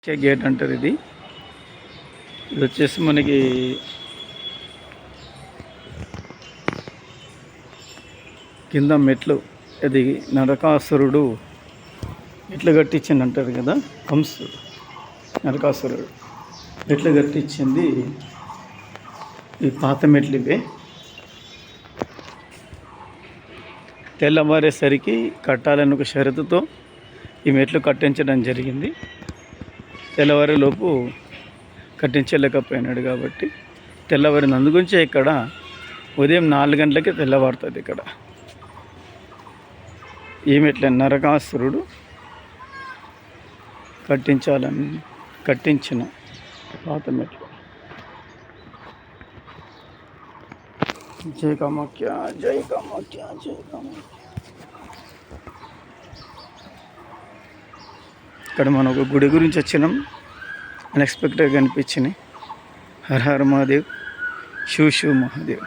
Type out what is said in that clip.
Gate అంటారు ఇది. ఇది వచ్చేసి మనకి కింద మెట్లు. ఇది నరకాసురుడు మెట్లు కట్టించింది అంటారు కదా, కంసుడు నరకాసురుడు మెట్లు కట్టించింది. ఈ పాత మెట్లు ఇవే. తెల్లవారేసరికి కట్టాలని ఒక షరతుతో ఈ మెట్లు కట్టించడం జరిగింది. తెల్లవారేలోపు కట్టించలేకపోయినాడు కాబట్టి తెల్లవారిన అందుగురించే ఇక్కడ ఉదయం 4 గంటలకి తెల్లవారుతుంది. ఇక్కడ ఈ మెట్ల నరకాసురుడు కట్టించిన పాత మెట్లు. జై కామాఖ్య, జై కామాఖ్య, జై కామాఖ్య. ఇక్కడ మనం ఒక గుడి గురించి వచ్చినాం. అన్ఎక్స్పెక్టెడ్గా అనిపించినాయి. హర హర మహాదేవ్, శివ శివ మహాదేవ్.